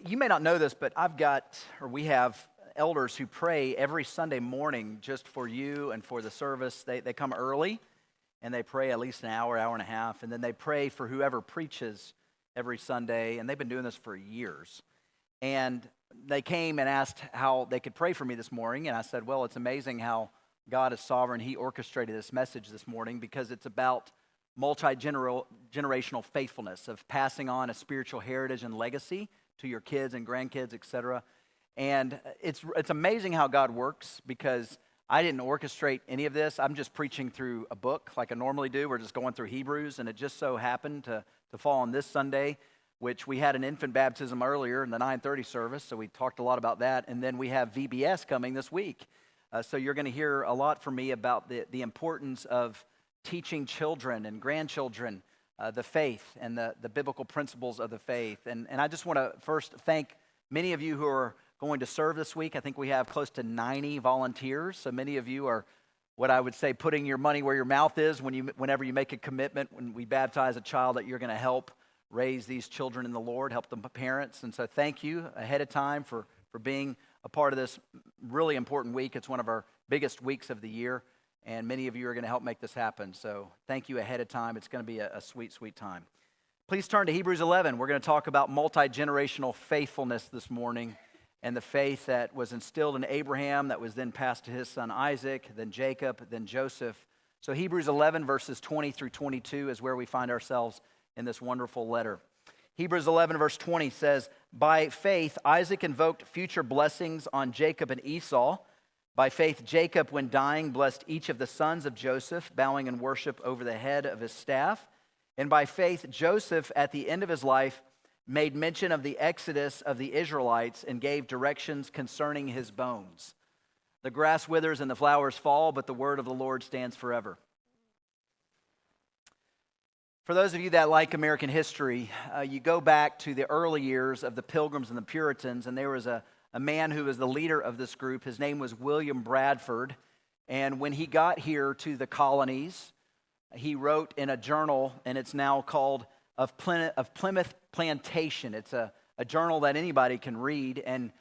You may not know this, but we have elders who pray every Sunday morning just for you and for the service. They come early and they pray at least an hour, hour and a half, and then they pray for whoever preaches every Sunday, and they've been doing this for years. And they came and asked how they could pray for me this morning, and I said, well, it's amazing how God is sovereign. He orchestrated this message this morning because it's about multi-generational faithfulness, of passing on a spiritual heritage and legacy to your kids and grandkids, etc. And it's amazing how God works, because I didn't orchestrate any of this. I'm just preaching through a book like I normally do. We're just going through Hebrews, and it just so happened to fall on this Sunday, which we had an infant baptism earlier in the 9:30 service, so we talked a lot about that. And then we have VBS coming this week. So you're going to hear a lot from me about the importance of teaching children and grandchildren the faith and the biblical principles of the faith. And I just want to first thank many of you who are going to serve this week. I think we have close to 90 volunteers. So many of you are, what I would say, putting your money where your mouth is whenever you make a commitment, when we baptize a child, that you're going to help raise these children in the Lord, help them parents. And so thank you ahead of time for being a part of this really important week. It's one of our biggest weeks of the year, and many of you are going to help make this happen. So thank you ahead of time. It's going to be a sweet, sweet time. Please turn to Hebrews 11. We're going to talk about multi-generational faithfulness this morning, and the faith that was instilled in Abraham, that was then passed to his son Isaac, then Jacob, then Joseph. So Hebrews 11, verses 20 through 22 is where we find ourselves in this wonderful letter. Hebrews 11, verse 20 says, "By faith Isaac invoked future blessings on Jacob and Esau. By faith Jacob, when dying, blessed each of the sons of Joseph, bowing in worship over the head of his staff. And by faith Joseph, at the end of his life, made mention of the exodus of the Israelites and gave directions concerning his bones. The grass withers and the flowers fall, but the word of the Lord stands forever." For those of you that like American history, you go back to the early years of the Pilgrims and the Puritans, and there was a man who was the leader of this group. His name was William Bradford, and when he got here to the colonies, he wrote in a journal, and it's now called of Plymouth Plantation. It's a journal that anybody can read, and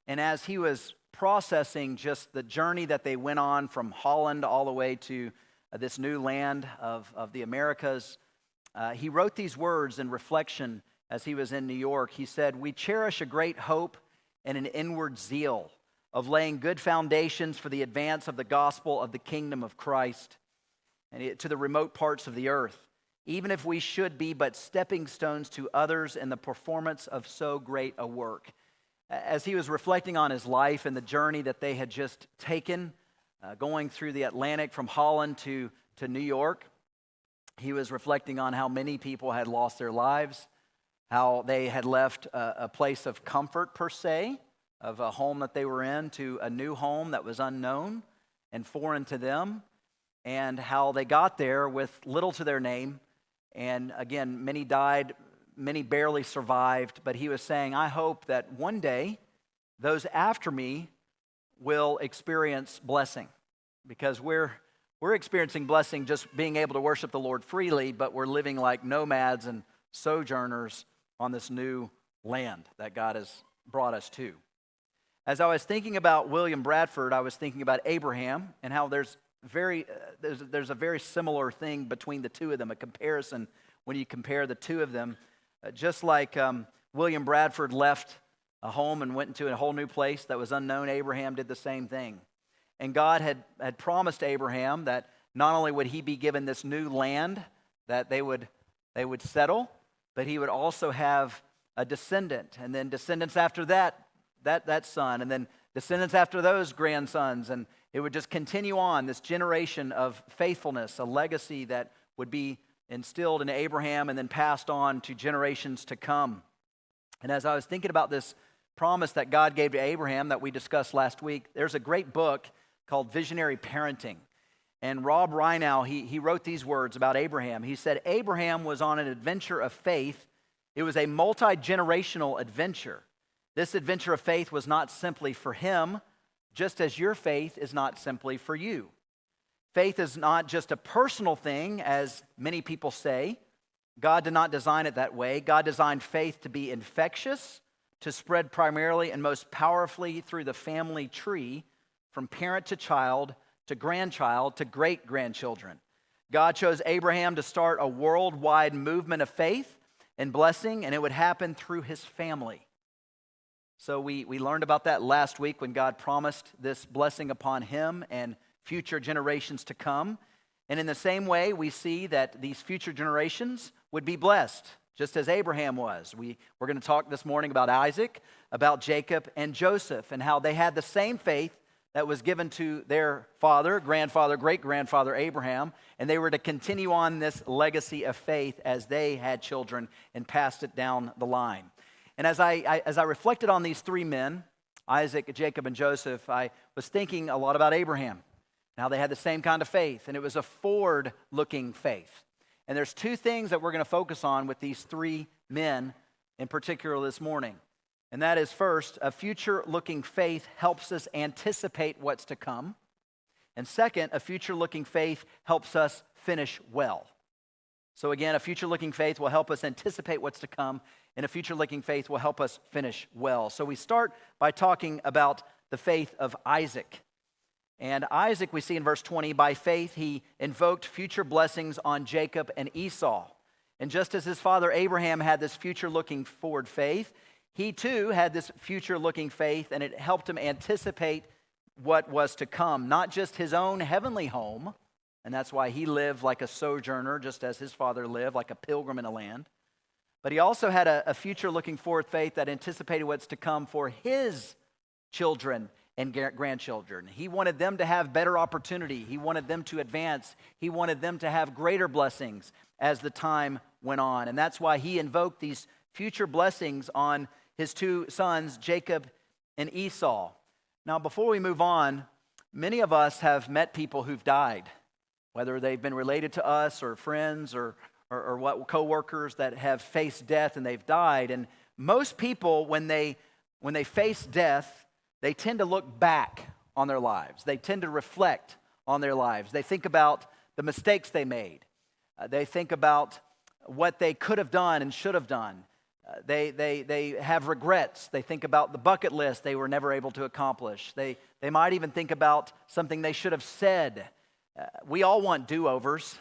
as he was processing just the journey that they went on from Holland all the way to this new land of the Americas, he wrote these words in reflection as he was in New York. He said, "We cherish a great hope and an inward zeal of laying good foundations for the advance of the gospel of the kingdom of Christ and to the remote parts of the earth, even if we should be but stepping stones to others in the performance of so great a work." As he was reflecting on his life and the journey that they had just taken, going through the Atlantic from Holland to New York, he was reflecting on how many people had lost their lives, how they had left a place of comfort per se, of a home that they were in, to a new home that was unknown and foreign to them, and how they got there with little to their name. And again, many died, many barely survived, but he was saying, I hope that one day those after me will experience blessing, because we're experiencing blessing just being able to worship the Lord freely, but we're living like nomads and sojourners on this new land that God has brought us to. As I was thinking about William Bradford, I was thinking about Abraham and how there's a very similar thing between the two of them, a comparison when you compare the two of them. Just like William Bradford left a home and went into a whole new place that was unknown, Abraham did the same thing. And God had promised Abraham that not only would he be given this new land that they would settle, but he would also have a descendant, and then descendants after that son, and then descendants after those grandsons, and it would just continue on, this generation of faithfulness, a legacy that would be instilled in Abraham and then passed on to generations to come. And as I was thinking about this promise that God gave to Abraham that we discussed last week, there's a great book called Visionary Parenting. And Rob Reinow, he wrote these words about Abraham. He said, "Abraham was on an adventure of faith. It was a multi-generational adventure. This adventure of faith was not simply for him, just as your faith is not simply for you. Faith is not just a personal thing, as many people say. God did not design it that way. God designed faith to be infectious, to spread primarily and most powerfully through the family tree from parent to child to grandchild to great-grandchildren. God chose Abraham to start a worldwide movement of faith and blessing, and it would happen through his family. So we learned about that last week when God promised this blessing upon him and future generations to come. And in the same way, we see that these future generations would be blessed, just as Abraham was. We're going to talk this morning about Isaac, about Jacob, and Joseph, and how they had the same faith that was given to their father, grandfather, great-grandfather Abraham, and they were to continue on this legacy of faith as they had children and passed it down the line. And as I reflected on these three men, Isaac, Jacob, and Joseph, I was thinking a lot about Abraham. Now they had the same kind of faith, and it was a forward-looking faith. And there's two things that we're going to focus on with these three men in particular this morning. And that is, first, a future-looking faith helps us anticipate what's to come. And second, a future-looking faith helps us finish well. So again, a future-looking faith will help us anticipate what's to come, and a future-looking faith will help us finish well. So we start by talking about the faith of Isaac. And Isaac, we see in verse 20, by faith he invoked future blessings on Jacob and Esau. And just as his father Abraham had this future-looking forward faith, he too had this future-looking faith, and it helped him anticipate what was to come, not just his own heavenly home, and that's why he lived like a sojourner, just as his father lived, like a pilgrim in a land. But he also had a future-looking forward faith that anticipated what's to come for his children and grandchildren. He wanted them to have better opportunity. He wanted them to advance. He wanted them to have greater blessings as the time went on. And that's why he invoked these future blessings on his two sons, Jacob and Esau. Now, before we move on, many of us have met people who've died, whether they've been related to us or friends or what co-workers that have faced death and they've died. And most people, when they face death, they tend to look back on their lives. They tend to reflect on their lives. They think about the mistakes they made. They think about what they could have done and should have done. They have regrets. They think about the bucket list they were never able to accomplish. They might even think about something they should have said. We all want do-overs.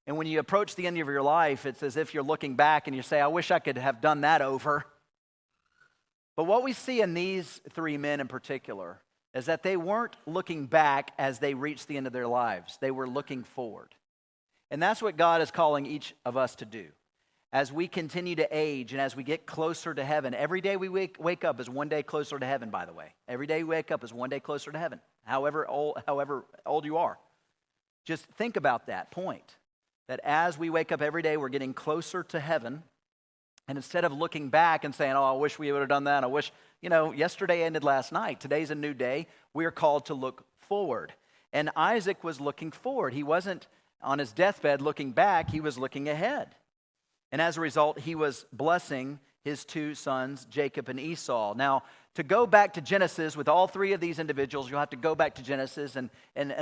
And when you approach the end of your life, it's as if you're looking back and you say, I wish I could have done that over. But what we see in these three men in particular is that they weren't looking back as they reached the end of their lives. They were looking forward. And that's what God is calling each of us to do. As we continue to age and as we get closer to heaven, every day we wake up is one day closer to heaven, by the way. Every day we wake up is one day closer to heaven, however old you are. Just think about that point, that as we wake up every day, we're getting closer to heaven. And instead of looking back and saying, I wish we would have done that. I wish, yesterday ended last night. Today's a new day. We are called to look forward. And Isaac was looking forward. He wasn't on his deathbed looking back. He was looking ahead. And as a result, he was blessing his two sons, Jacob and Esau. Now, to go back to Genesis with all three of these individuals, you'll have to go back to Genesis and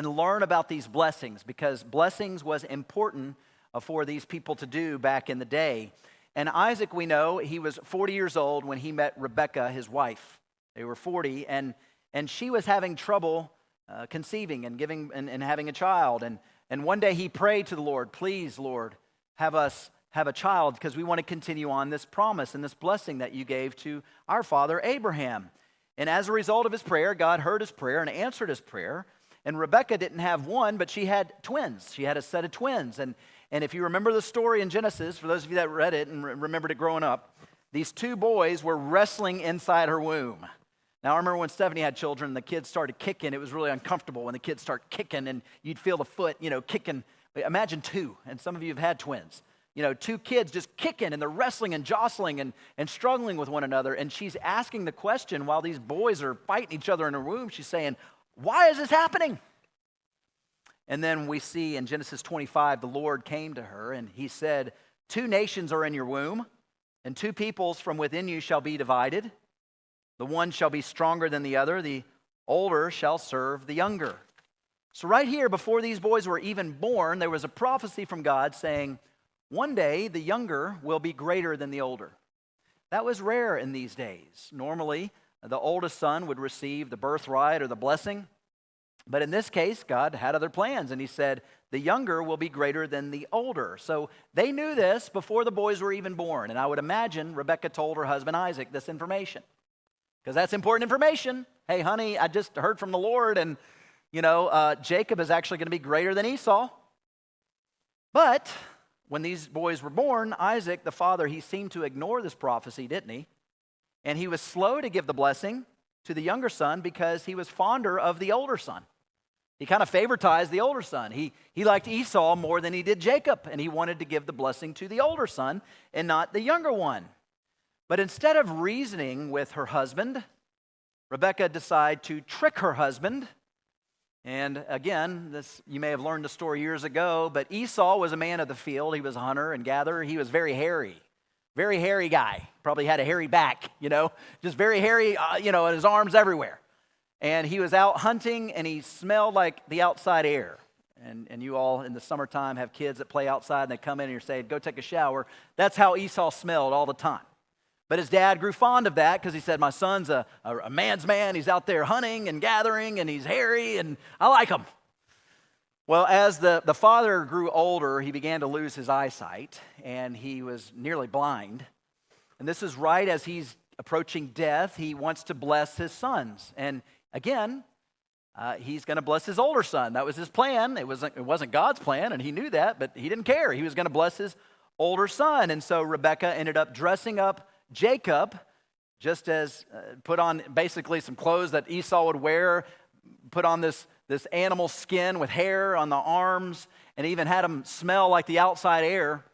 learn about these blessings, because blessings was important for these people to do back in the day. And Isaac, we know, he was 40 years old when he met Rebekah, his wife. They were 40, and she was having trouble conceiving and giving and having a child. And one day he prayed to the Lord, please, Lord, have us have a child, because we want to continue on this promise and this blessing that you gave to our father Abraham. And as a result of his prayer, God heard his prayer and answered his prayer. And Rebekah didn't have one, but she had twins. She had a set of twins. And if you remember the story in Genesis, for those of you that read it and remembered it growing up, these two boys were wrestling inside her womb. Now, I remember when Stephanie had children, the kids started kicking. It was really uncomfortable when the kids start kicking, and you'd feel the foot, kicking. Imagine two, and some of you have had twins. Two kids just kicking, and they're wrestling and jostling and struggling with one another. And she's asking the question while these boys are fighting each other in her womb. She's saying, why is this happening? And then we see in Genesis 25, the Lord came to her, and he said, 2 nations are in your womb, and 2 peoples from within you shall be divided. The one shall be stronger than the other. The older shall serve the younger. So right here, before these boys were even born, there was a prophecy from God saying, one day the younger will be greater than the older. That was rare in these days. Normally, the oldest son would receive the birthright or the blessing. But in this case, God had other plans, and he said, the younger will be greater than the older. So they knew this before the boys were even born. And I would imagine Rebekah told her husband Isaac this information, because that's important information. Hey, honey, I just heard from the Lord, and, Jacob is actually going to be greater than Esau. But when these boys were born, Isaac, the father, he seemed to ignore this prophecy, didn't he? And he was slow to give the blessing to the younger son because he was fonder of the older son. He kind of favoritized the older son. He liked Esau more than he did Jacob, and he wanted to give the blessing to the older son and not the younger one. But instead of reasoning with her husband, Rebekah decided to trick her husband. And again, you may have learned the story years ago, but Esau was a man of the field. He was a hunter and gatherer. He was very hairy guy. Probably had a hairy back, just very hairy, and his arms everywhere. And he was out hunting, and he smelled like the outside air. And you all in the summertime have kids that play outside, and they come in and you're saying, go take a shower. That's how Esau smelled all the time. But his dad grew fond of that because he said, my son's a man's man. He's out there hunting and gathering, and he's hairy, and I like him. Well, as the father grew older, he began to lose his eyesight, and he was nearly blind. And this is right as he's approaching death. He wants to bless his sons. And again, he's going to bless his older son. That was his plan. It wasn't God's plan, and he knew that, but he didn't care. He was going to bless his older son. And so Rebekah ended up dressing up Jacob, just as put on basically some clothes that Esau would wear, put on this animal skin with hair on the arms, and even had him smell like the outside air.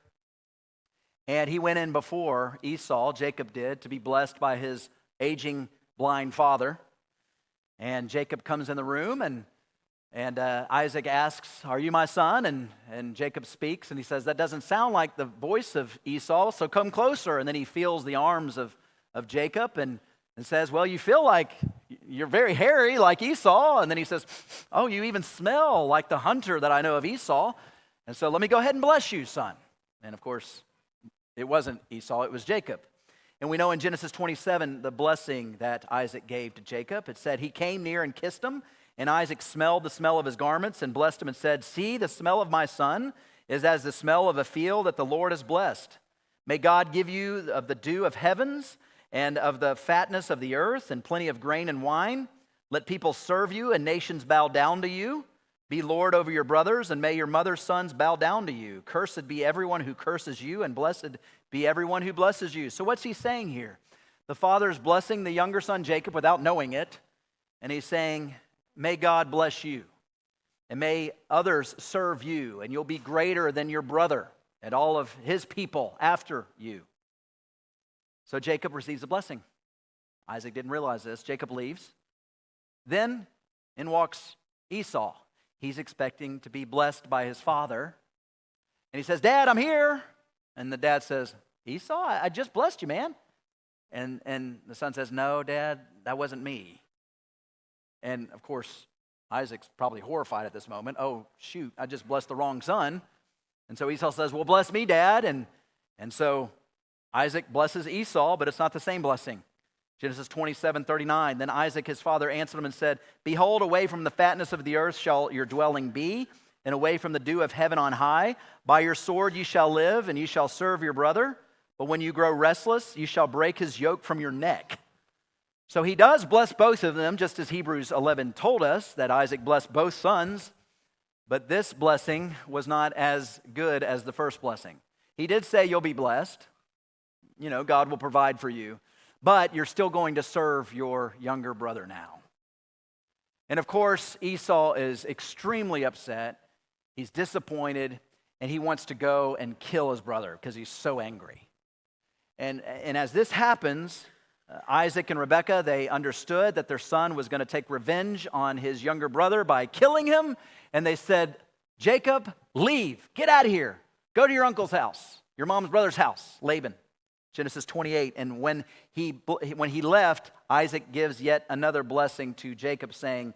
And he went in before Esau, Jacob did, to be blessed by his aging blind father. And Jacob comes in the room, and Isaac asks, are you my son? And Jacob speaks, and he says, that doesn't sound like the voice of Esau, so come closer. And then he feels the arms of Jacob and says, well, you feel like you're very hairy like Esau. And then he says, oh, you even smell like the hunter that I know of Esau. And so let me go ahead and bless you, son. And of course, it wasn't Esau, it was Jacob. And we know in Genesis 27, the blessing that Isaac gave to Jacob. It said, he came near and kissed him, and Isaac smelled the smell of his garments and blessed him and said, see, the smell of my son is as the smell of a field that the Lord has blessed. May God give you of the dew of heavens and of the fatness of the earth and plenty of grain and wine. Let people serve you and nations bow down to you. Be Lord over your brothers, and may your mother's sons bow down to you. Cursed be everyone who curses you, and blessed be everyone who blesses you. So what's he saying here? The father is blessing the younger son Jacob without knowing it, and he's saying, may God bless you, and may others serve you, and you'll be greater than your brother and all of his people after you. So Jacob receives a blessing. Isaac didn't realize this. Jacob leaves. Then in walks Esau. He's expecting to be blessed by his father. And he says, Dad, I'm here. And the dad says, Esau, I just blessed you, man. And the son says, no, Dad, that wasn't me. And of course, Isaac's probably horrified at this moment. Oh, shoot, I just blessed the wrong son. And so Esau says, well, bless me, Dad. And so Isaac blesses Esau, but it's not the same blessing. Genesis 27:39. Then Isaac, his father, answered him and said, behold, away from the fatness of the earth shall your dwelling be, and away from the dew of heaven on high. By your sword you shall live, and you shall serve your brother. But when you grow restless, you shall break his yoke from your neck. So he does bless both of them, just as Hebrews 11 told us that Isaac blessed both sons. But this blessing was not as good as the first blessing. He did say you'll be blessed. You know, God will provide for you. But you're still going to serve your younger brother now. And of course, Esau is extremely upset. He's disappointed, and he wants to go and kill his brother because he's so angry. And as this happens, Isaac and Rebekah, they understood that their son was going to take revenge on his younger brother by killing him. And they said, Jacob, leave. Get out of here. Go to your uncle's house, your mom's brother's house, Laban. Genesis 28, and when he left, Isaac gives yet another blessing to Jacob, saying,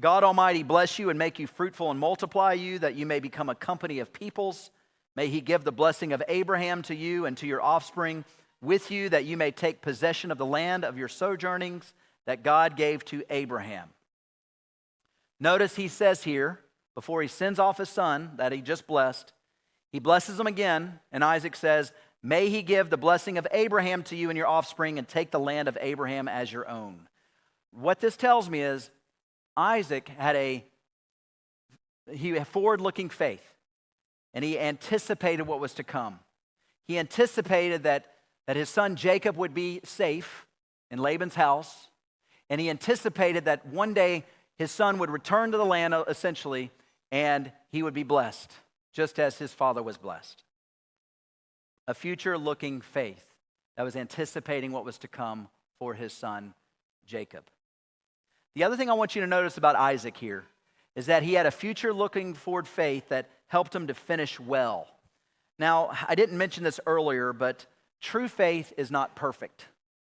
God Almighty bless you and make you fruitful and multiply you, that you may become a company of peoples. May he give the blessing of Abraham to you and to your offspring with you that you may take possession of the land of your sojournings that God gave to Abraham. Notice he says here, before he sends off his son that he just blessed, he blesses him again, and Isaac says, may he give the blessing of Abraham to you and your offspring and take the land of Abraham as your own. What this tells me is Isaac had forward-looking faith, and he anticipated what was to come. He anticipated that his son Jacob would be safe in Laban's house, and he anticipated that one day his son would return to the land, essentially, and he would be blessed, just as his father was blessed. A future-looking faith that was anticipating what was to come for his son Jacob. The other thing I want you to notice about Isaac here is that he had a future-looking forward faith that helped him to finish well. Now, I didn't mention this earlier, but true faith is not perfect.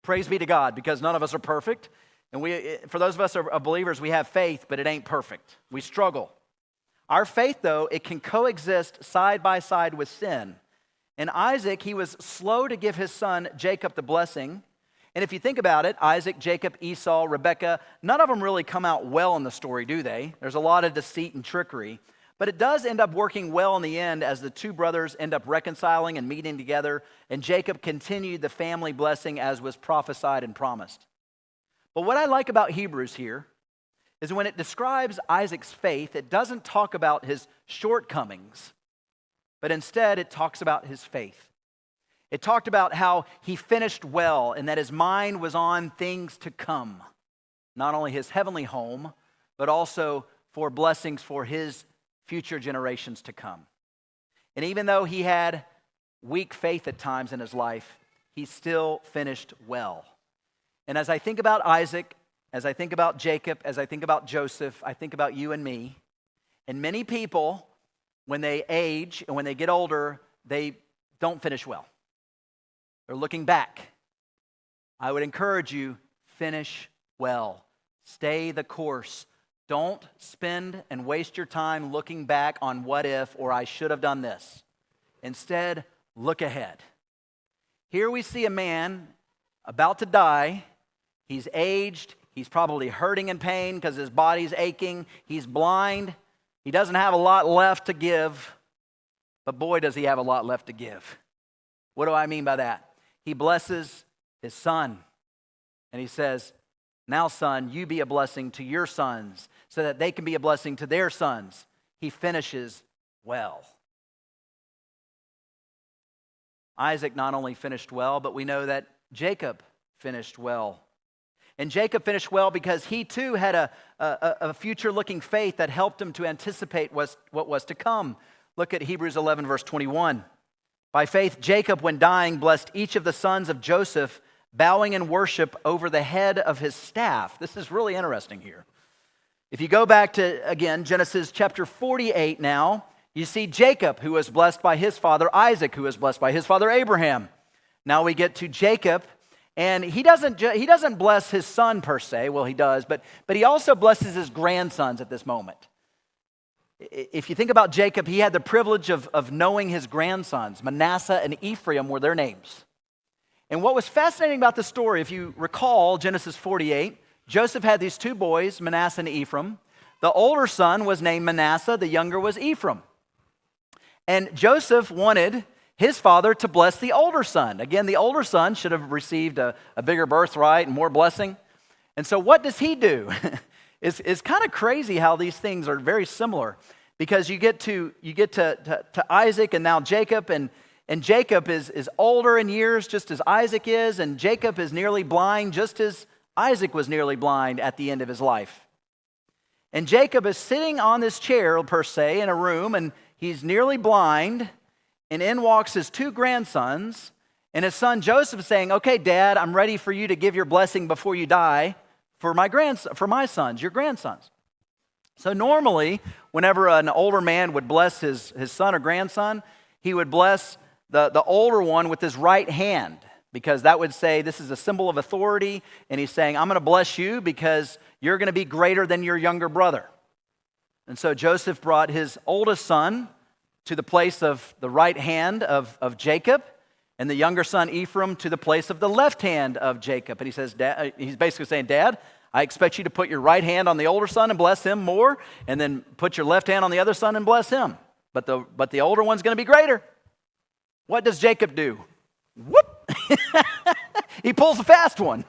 Praise be to God, because none of us are perfect. And for those of us who are believers, we have faith, but it ain't perfect. We struggle. Our faith, though, it can coexist side by side with sin. And Isaac, he was slow to give his son Jacob the blessing. And if you think about it, Isaac, Jacob, Esau, Rebekah, none of them really come out well in the story, do they? There's a lot of deceit and trickery. But it does end up working well in the end as the two brothers end up reconciling and meeting together, and Jacob continued the family blessing as was prophesied and promised. But what I like about Hebrews here is when it describes Isaac's faith, it doesn't talk about his shortcomings, but instead it talks about his faith. It talked about how he finished well and that his mind was on things to come, not only his heavenly home, but also for blessings for his future generations to come. And even though he had weak faith at times in his life, he still finished well. And as I think about Isaac, as I think about Jacob, as I think about Joseph, I think about you and me. And many people, when they age and when they get older, they don't finish well. They're looking back. I would encourage you, finish well. Stay the course. Don't spend and waste your time looking back on what if or I should have done this. Instead, look ahead. Here we see a man about to die. He's aged. He's probably hurting in pain because his body's aching. He's blind. He doesn't have a lot left to give. But boy, does he have a lot left to give. What do I mean by that? He blesses his son. And he says, now, son, you be a blessing to your sons so that they can be a blessing to their sons. He finishes well. Isaac not only finished well, but we know that Jacob finished well. And Jacob finished well because he too had a future-looking faith that helped him to anticipate what was to come. Look at Hebrews 11, verse 21. By faith, Jacob, when dying, blessed each of the sons of Joseph, bowing in worship over the head of his staff. This is really interesting here. If you go back to, again, Genesis chapter 48 now, you see Jacob, who was blessed by his father Isaac, who was blessed by his father Abraham. Now we get to Jacob, and he doesn't bless his son per se. Well, he does, but he also blesses his grandsons at this moment. If you think about Jacob, he had the privilege of knowing his grandsons. Manasseh and Ephraim were their names. And what was fascinating about the story, if you recall Genesis 48, Joseph had these two boys, Manasseh and Ephraim. The older son was named Manasseh, the younger was Ephraim. And Joseph wanted his father to bless the older son. Again, the older son should have received a bigger birthright and more blessing. And so what does he do? It's kind of crazy how these things are very similar, because you get to Isaac and now Jacob, and Jacob is older in years just as Isaac is, and Jacob is nearly blind just as Isaac was nearly blind at the end of his life. And Jacob is sitting on this chair, per se, in a room, and he's nearly blind, and in walks his two grandsons, and his son Joseph is saying, okay, Dad, I'm ready for you to give your blessing before you die for my sons, your grandsons. So normally, whenever an older man would bless his son or grandson, he would bless the older one with his right hand, because that would say this is a symbol of authority, and he's saying, I'm going to bless you because you're going to be greater than your younger brother. And so Joseph brought his oldest son to the place of the right hand of Jacob, and the younger son Ephraim to the place of the left hand of Jacob. And he says, he's basically saying, Dad, I expect you to put your right hand on the older son and bless him more, and then put your left hand on the other son and bless him. But the older one's going to be greater. What does Jacob do? Whoop! He pulls a fast one.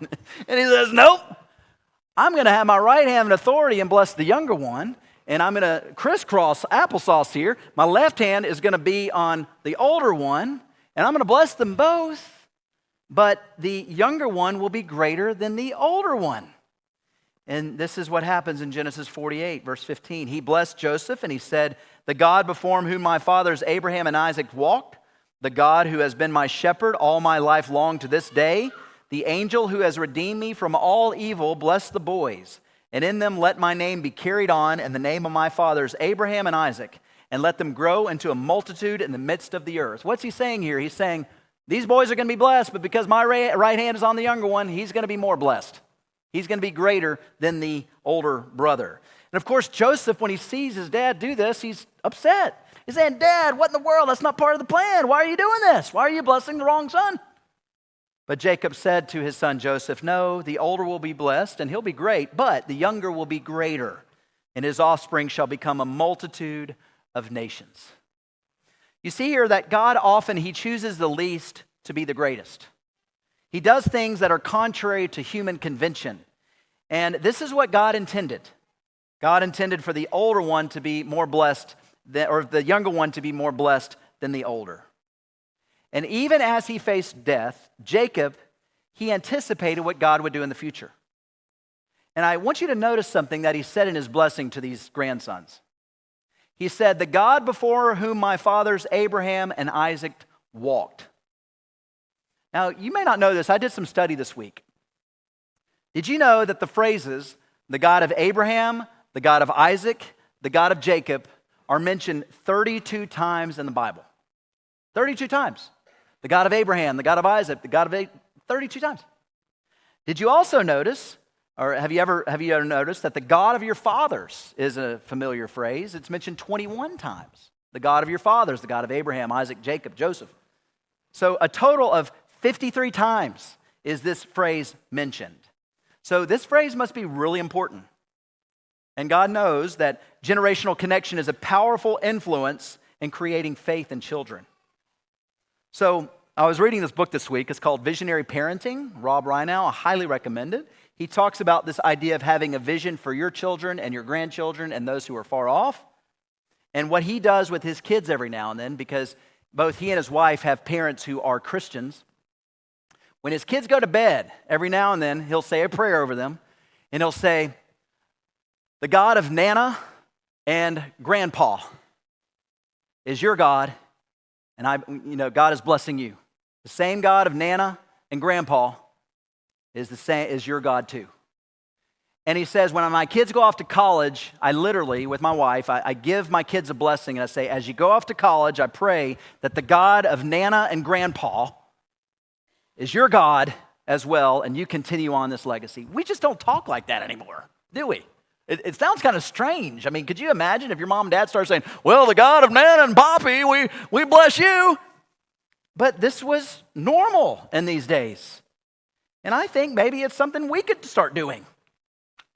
And he says, nope. I'm going to have my right hand in authority and bless the younger one. And I'm going to crisscross applesauce here. My left hand is going to be on the older one. And I'm going to bless them both. But the younger one will be greater than the older one. And this is what happens in Genesis 48, verse 15. He blessed Joseph and he said, the God before whom my fathers Abraham and Isaac walked, the God who has been my shepherd all my life long to this day, the angel who has redeemed me from all evil, bless the boys. And in them let my name be carried on in the name of my fathers Abraham and Isaac, and let them grow into a multitude in the midst of the earth. What's he saying here? He's saying, these boys are going to be blessed, but because my right hand is on the younger one, he's going to be more blessed. He's going to be greater than the older brother. And of course, Joseph, when he sees his dad do this, he's upset. He's saying, Dad, what in the world? That's not part of the plan. Why are you doing this? Why are you blessing the wrong son? But Jacob said to his son Joseph, no, the older will be blessed and he'll be great, but the younger will be greater, and his offspring shall become a multitude of nations. You see here that God often, he chooses the least to be the greatest. He does things that are contrary to human convention. And this is what God intended. God intended for the older one to be more blessed, or the younger one to be more blessed than the older. And even as he faced death, Jacob, he anticipated what God would do in the future. And I want you to notice something that he said in his blessing to these grandsons. He said, the God before whom my fathers Abraham and Isaac walked. Now, you may not know this. I did some study this week. Did you know that the phrases, the God of Abraham, the God of Isaac, the God of Jacob, are mentioned 32 times in the Bible? 32 times. The God of Abraham, the God of Isaac, the God of 32 times. Did you also notice, or have you ever noticed that the God of your fathers is a familiar phrase? It's mentioned 21 times. The God of your fathers, the God of Abraham, Isaac, Jacob, Joseph. So a total of 53 times is this phrase mentioned. So this phrase must be really important. And God knows that generational connection is a powerful influence in creating faith in children. So I was reading this book this week. It's called Visionary Parenting. Rob Reinow, I highly recommend it. He talks about this idea of having a vision for your children and your grandchildren and those who are far off. And what he does with his kids every now and then, because both he and his wife have parents who are Christians. When his kids go to bed, every now and then, he'll say a prayer over them, and he'll say, the God of Nana and Grandpa is your God, and God is blessing you. The same God of Nana and Grandpa is your God too. And he says, when my kids go off to college, I literally, with my wife, I give my kids a blessing, and I say, as you go off to college, I pray that the God of Nana and Grandpa is your God as well, and you continue on this legacy. We just don't talk like that anymore, do we? It sounds kind of strange. I mean, could you imagine if your mom and dad started saying, well, the God of Nana and Poppy, we bless you. But this was normal in these days. And I think maybe it's something we could start doing.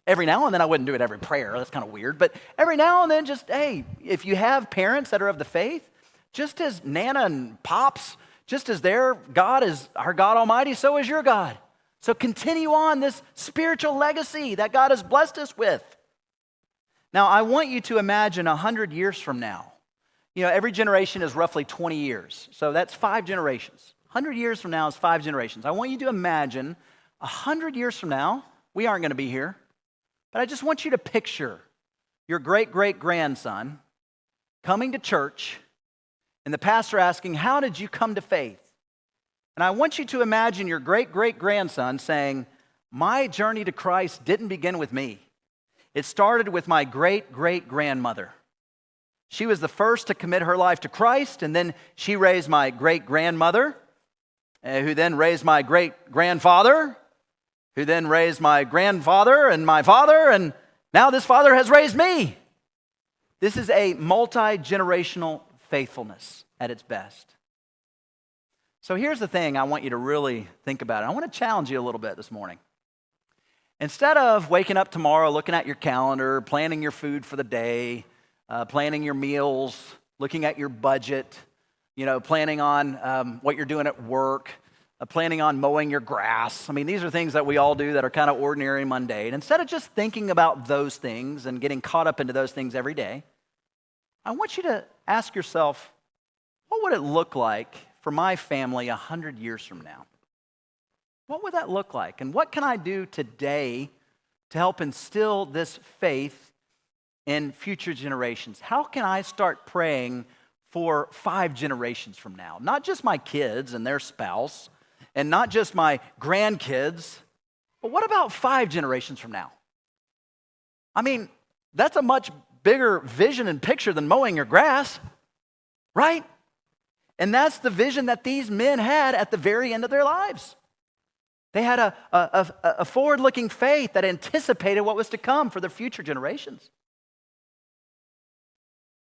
Every now and then, I wouldn't do it every prayer. That's kind of weird. But every now and then, just, hey, if you have parents that are of the faith, just as Nana and Pops, just as their God is our God Almighty, so is your God. So continue on this spiritual legacy that God has blessed us with. Now, I want you to imagine 100 years from now. Every generation is roughly 20 years. So that's 5 generations. 100 years from now is 5 generations. I want you to imagine 100 years from now, we aren't going to be here, but I just want you to picture your great-great-grandson coming to church and the pastor asking, how did you come to faith? And I want you to imagine your great-great-grandson saying, my journey to Christ didn't begin with me. It started with my great-great-grandmother. She was the first to commit her life to Christ, and then she raised my great-grandmother, who then raised my great-grandfather, who then raised my grandfather and my father, and now this father has raised me. This is a multi-generational faithfulness at its best. So here's the thing I want you to really think about. I want to challenge you a little bit this morning. Instead of waking up tomorrow, looking at your calendar, planning your food for the day, planning your meals, looking at your budget, planning on what you're doing at work, planning on mowing your grass. I mean, these are things that we all do that are kind of ordinary and mundane. Instead of just thinking about those things and getting caught up into those things every day, I want you to ask yourself, what would it look like for my family 100 years from now? What would that look like? And what can I do today to help instill this faith in future generations? How can I start praying for 5 generations from now? Not just my kids and their spouse, and not just my grandkids, but what about 5 generations from now? I mean, that's a much bigger vision and picture than mowing your grass, right? And that's the vision that these men had at the very end of their lives. They had a forward-looking faith that anticipated what was to come for their future generations.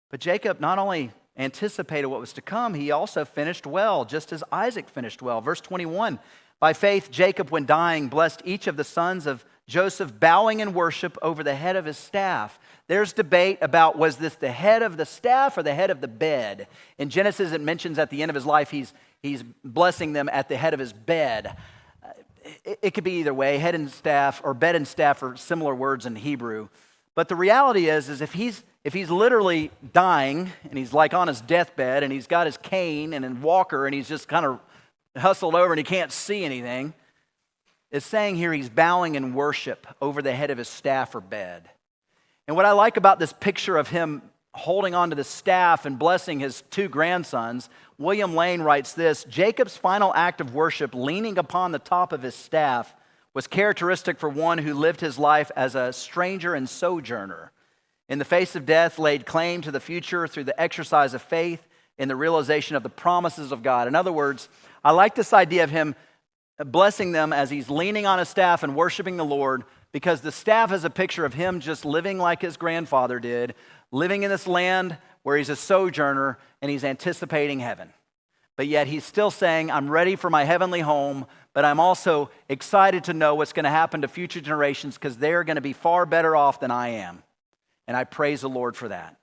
But Jacob not only anticipated what was to come, he also finished well, just as Isaac finished well. Verse 21, by faith, Jacob, when dying, blessed each of the sons of Joseph, bowing in worship over the head of his staff. There's debate about, was this the head of the staff or the head of the bed? In Genesis, it mentions at the end of his life, he's blessing them at the head of his bed. It could be either way. Head and staff or bed and staff are similar words in Hebrew. But the reality is if he's literally dying and he's like on his deathbed and he's got his cane and a walker and he's just kind of hustled over and he can't see anything, it's saying here he's bowing in worship over the head of his staff or bed. And what I like about this picture of him holding onto the staff and blessing his 2 grandsons, William Lane writes this: Jacob's final act of worship, leaning upon the top of his staff, was characteristic for one who lived his life as a stranger and sojourner. In the face of death, laid claim to the future through the exercise of faith in the realization of the promises of God. In other words, I like this idea of him blessing them as he's leaning on his staff and worshiping the Lord, because the staff is a picture of him just living like his grandfather did, living in this land where he's a sojourner and he's anticipating heaven. But yet he's still saying, I'm ready for my heavenly home, but I'm also excited to know what's going to happen to future generations because they're going to be far better off than I am. And I praise the Lord for that.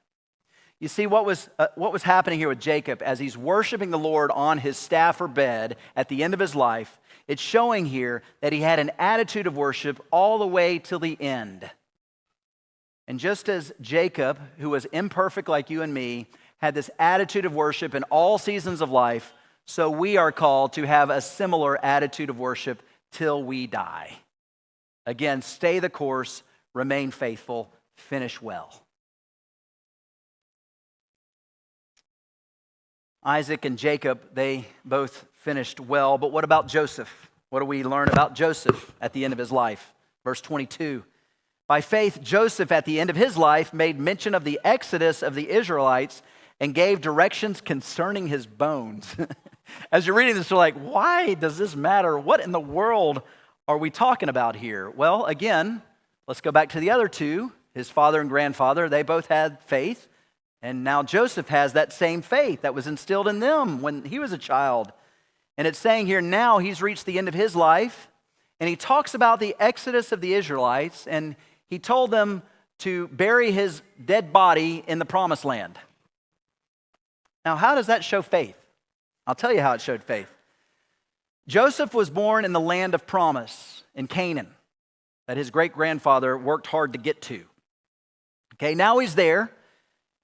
You see, what was happening here with Jacob as he's worshiping the Lord on his staff or bed at the end of his life, it's showing here that he had an attitude of worship all the way till the end. And just as Jacob, who was imperfect like you and me, had this attitude of worship in all seasons of life, so we are called to have a similar attitude of worship till we die. Again, stay the course, remain faithful, finish well. Isaac and Jacob, they both finished well, but what about Joseph? What do we learn about Joseph at the end of his life? Verse 22. By faith, Joseph at the end of his life made mention of the exodus of the Israelites and gave directions concerning his bones. As you're reading this, you're like, why does this matter? What in the world are we talking about here? Well, again, let's go back to the other 2. His father and grandfather, they both had faith. And now Joseph has that same faith that was instilled in them when he was a child. And it's saying here now he's reached the end of his life. And he talks about the exodus of the Israelites. And he told them to bury his dead body in the promised land. Now, how does that show faith? I'll tell you how it showed faith. Joseph was born in the land of promise in Canaan that his great-grandfather worked hard to get to. Okay, now he's there.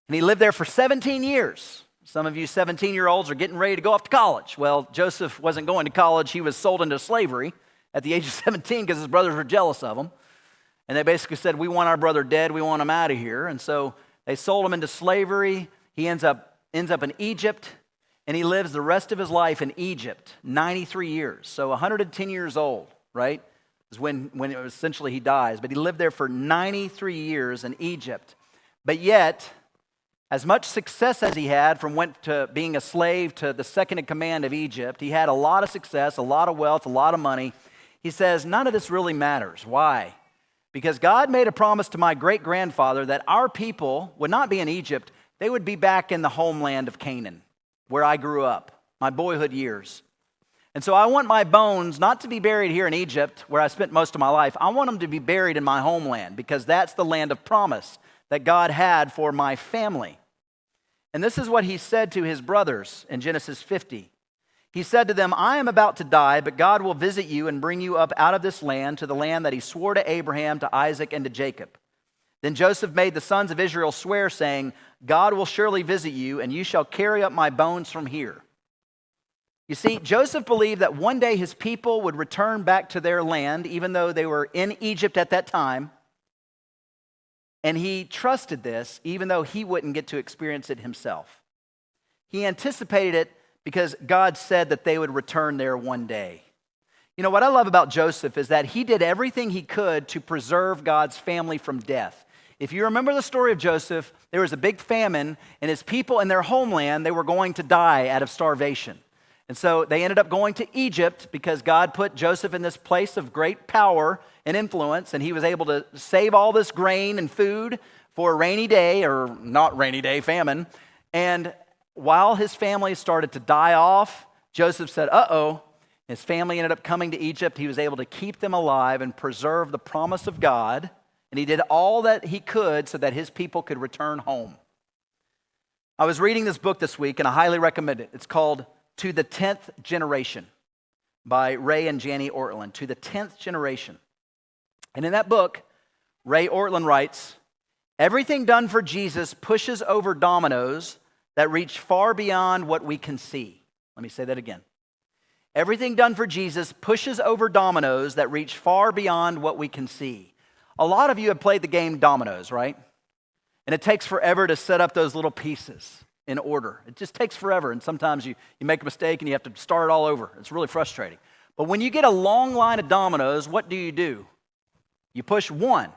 And he lived there for 17 years. Some of you 17-year-olds are getting ready to go off to college. Well, Joseph wasn't going to college. He was sold into slavery at the age of 17 because his brothers were jealous of him. And they basically said, we want our brother dead. We want him out of here. And so they sold him into slavery. He ends up in Egypt, and he lives the rest of his life in Egypt, 93 years. So 110 years old, right, is when essentially he dies. But he lived there for 93 years in Egypt. But yet, as much success as he had from went to being a slave to the second in command of Egypt, he had a lot of success, a lot of wealth, a lot of money. He says, none of this really matters. Why? Because God made a promise to my great-grandfather that our people would not be in Egypt, they would be back in the homeland of Canaan, where I grew up, my boyhood years. And so I want my bones not to be buried here in Egypt, where I spent most of my life. I want them to be buried in my homeland, because that's the land of promise that God had for my family. And this is what he said to his brothers in Genesis 50. He said to them, I am about to die, but God will visit you and bring you up out of this land to the land that he swore to Abraham, to Isaac, and to Jacob. Then Joseph made the sons of Israel swear, saying, God will surely visit you, and you shall carry up my bones from here. You see, Joseph believed that one day his people would return back to their land, even though they were in Egypt at that time. And he trusted this, even though he wouldn't get to experience it himself. He anticipated it because God said that they would return there one day. You know, what I love about Joseph is that he did everything he could to preserve God's family from death. If you remember the story of Joseph, there was a big famine, and his people in their homeland, they were going to die out of starvation. And so they ended up going to Egypt because God put Joseph in this place of great power and influence, and he was able to save all this grain and food for a rainy day, or not rainy day, famine. And while his family started to die off, Joseph said, uh-oh. His family ended up coming to Egypt. He was able to keep them alive and preserve the promise of God, and he did all that he could so that his people could return home. I was reading this book this week, and I highly recommend it. It's called To the 10th Generation by Ray and Janie Ortlund. To the 10th Generation. And in that book, Ray Ortlund writes, everything done for Jesus pushes over dominoes that reach far beyond what we can see. Let me say that again. Everything done for Jesus pushes over dominoes that reach far beyond what we can see. A lot of you have played the game dominoes, right? And it takes forever to set up those little pieces in order. It just takes forever, and sometimes you make a mistake and you have to start it all over. It's really frustrating. But when you get a long line of dominoes, what do? You push one,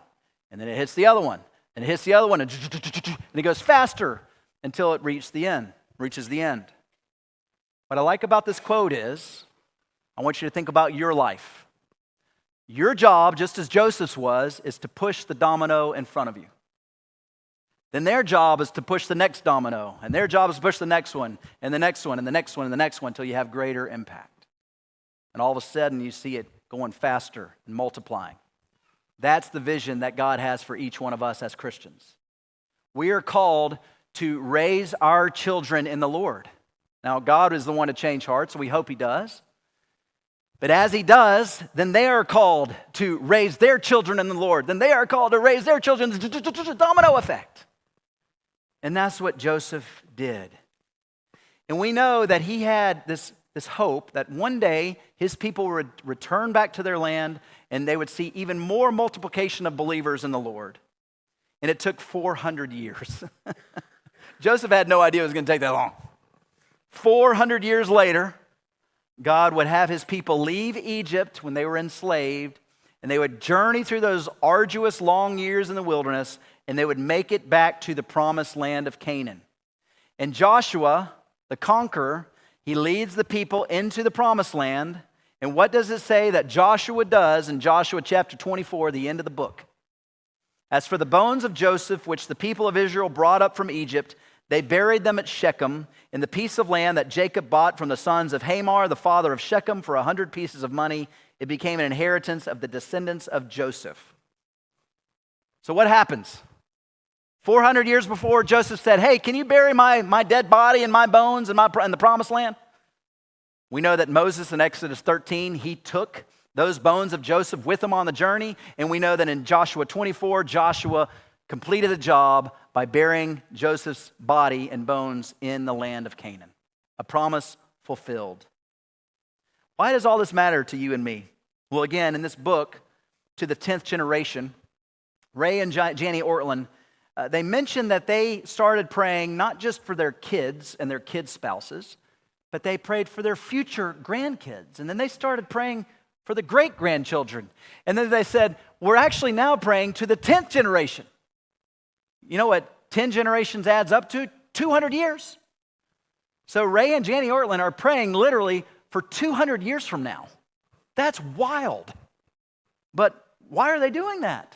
and then it hits the other one, and it hits the other one, and it goes faster until it reaches the end. What I like about this quote is, I want you to think about your life. Your job, just as Joseph's was, is to push the domino in front of you. Then their job is to push the next domino, and their job is to push the next one, and the next one, and the next one, and the next one, until you have greater impact. And all of a sudden, you see it going faster and multiplying. That's the vision that God has for each one of us as Christians. We are called to raise our children in the Lord. Now, God is the one to change hearts, so we hope he does. But as he does, then they are called to raise their children in the Lord. Then they are called to raise their children, domino effect. And that's what Joseph did. And we know that he had this hope that one day his people would return back to their land and they would see even more multiplication of believers in the Lord. And it took 400 years. Joseph had no idea it was going to take that long. 400 years later, God would have his people leave Egypt when they were enslaved, and they would journey through those arduous long years in the wilderness, and they would make it back to the promised land of Canaan. And Joshua, the conqueror, he leads the people into the promised land. And what does it say that Joshua does in Joshua chapter 24, the end of the book? As for the bones of Joseph, which the people of Israel brought up from Egypt, they buried them at Shechem in the piece of land that Jacob bought from the sons of Hamor, the father of Shechem, for 100 pieces of money. It became an inheritance of the descendants of Joseph. So what happens? 400 years before, Joseph said, hey, can you bury my dead body and my bones in the promised land? We know that Moses in Exodus 13, he took those bones of Joseph with him on the journey. And we know that in Joshua 24, Joshua completed the job by burying Joseph's body and bones in the land of Canaan. A promise fulfilled. Why does all this matter to you and me? Well, again, in this book, To the 10th Generation, Ray and Janie Ortlund, they mentioned that they started praying not just for their kids and their kids' spouses, but they prayed for their future grandkids. And then they started praying for the great-grandchildren. And then they said, we're actually now praying to the 10th generation. You know what 10 generations adds up to? 200 years. So Ray and Janie Ortlund are praying literally for 200 years from now. That's wild. But why are they doing that?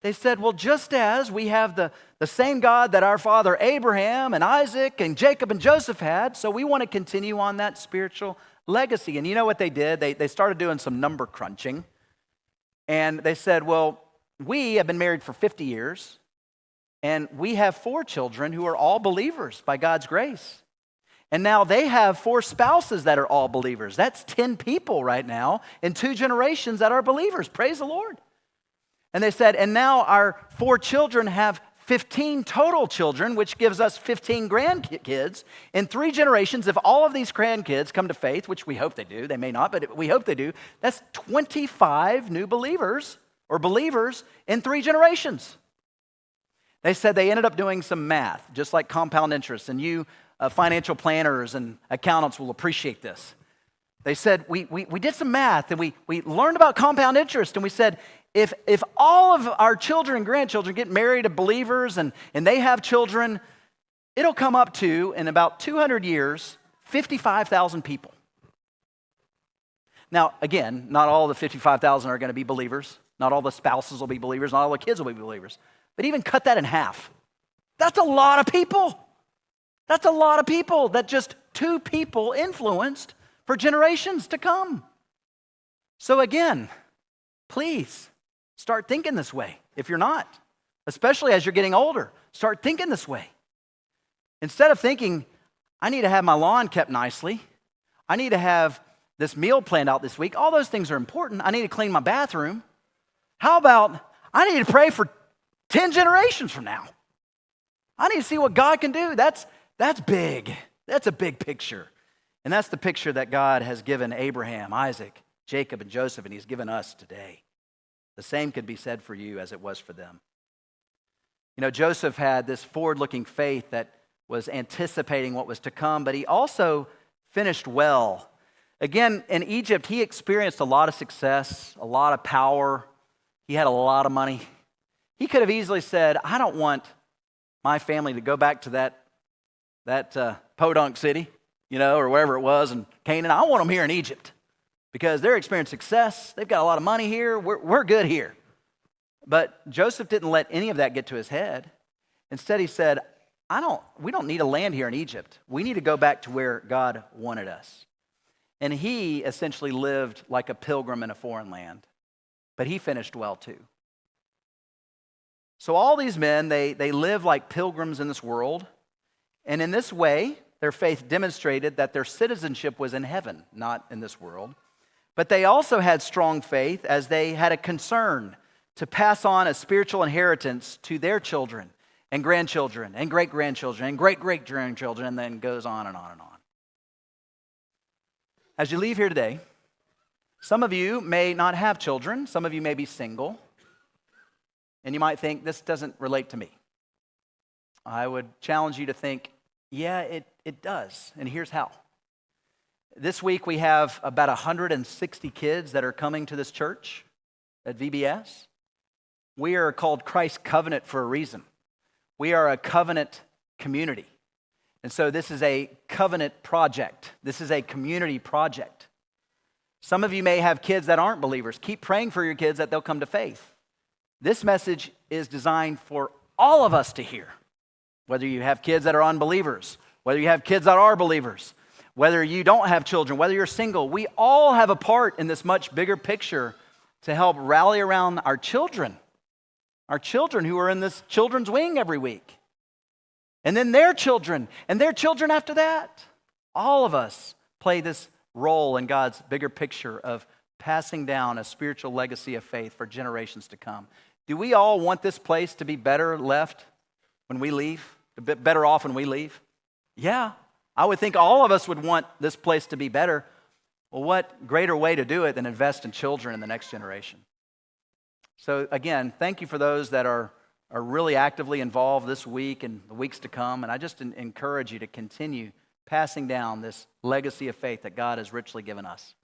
They said, well, just as we have the same God that our father Abraham and Isaac and Jacob and Joseph had, so we want to continue on that spiritual legacy. And you know what they did? They started doing some number crunching. And they said, well, we have been married for 50 years, and we have 4 children who are all believers by God's grace. And now they have 4 spouses that are all believers. That's 10 people right now in 2 generations that are believers. Praise the Lord. And they said, and now our 4 children have 15 total children, which gives us 15 grandkids. In 3 generations, if all of these grandkids come to faith, which we hope they do, they may not, but we hope they do, that's 25 new believers or believers in 3 generations. They said they ended up doing some math, just like compound interest, and you financial planners and accountants will appreciate this. They said, we did some math, and we learned about compound interest, and we said, if all of our children and grandchildren get married to believers and they have children, it'll come up to, in about 200 years, 55,000 people. Now, again, not all the 55,000 are going to be believers. Not all the spouses will be believers. Not all the kids will be believers. But even cut that in half. That's a lot of people. That's a lot of people that just 2 people influenced for generations to come. So again, please start thinking this way. If you're not, especially as you're getting older, start thinking this way. Instead of thinking, I need to have my lawn kept nicely, I need to have this meal planned out this week, all those things are important. I need to clean my bathroom. How about, I need to pray for 10 generations from now. I need to see what God can do. That's big. That's a big picture. And that's the picture that God has given Abraham, Isaac, Jacob, and Joseph, and he's given us today. The same could be said for you as it was for them. You know, Joseph had this forward-looking faith that was anticipating what was to come, but he also finished well. Again, in Egypt, he experienced a lot of success, a lot of power. He had a lot of money. He could have easily said, I don't want my family to go back to that podunk city, or wherever it was in Canaan. I want them here in Egypt because they're experiencing success. They've got a lot of money here. We're good here. But Joseph didn't let any of that get to his head. Instead, he said, we don't need a land here in Egypt. We need to go back to where God wanted us. And he essentially lived like a pilgrim in a foreign land. But he finished well too. So all these men, they live like pilgrims in this world. And in this way, their faith demonstrated that their citizenship was in heaven, not in this world. But they also had strong faith as they had a concern to pass on a spiritual inheritance to their children and grandchildren and great-grandchildren and great-great-grandchildren, and then goes on and on and on. As you leave here today, some of you may not have children. Some of you may be single. And you might think, this doesn't relate to me. I would challenge you to think, yeah, it does. And here's how. This week we have about 160 kids that are coming to this church at VBS. We are called Christ Covenant for a reason. We are a covenant community. And so this is a covenant project. This is a community project. Some of you may have kids that aren't believers. Keep praying for your kids that they'll come to faith. This message is designed for all of us to hear. Whether you have kids that are unbelievers, whether you have kids that are believers, whether you don't have children, whether you're single, we all have a part in this much bigger picture to help rally around our children who are in this children's wing every week. And then their children, and their children after that. All of us play this role in God's bigger picture of passing down a spiritual legacy of faith for generations to come. Do we all want this place to be better left when we leave? A bit better off when we leave? Yeah, I would think all of us would want this place to be better. Well, what greater way to do it than invest in children in the next generation? So again, thank you for those that are really actively involved this week and the weeks to come. And I just encourage you to continue passing down this legacy of faith that God has richly given us.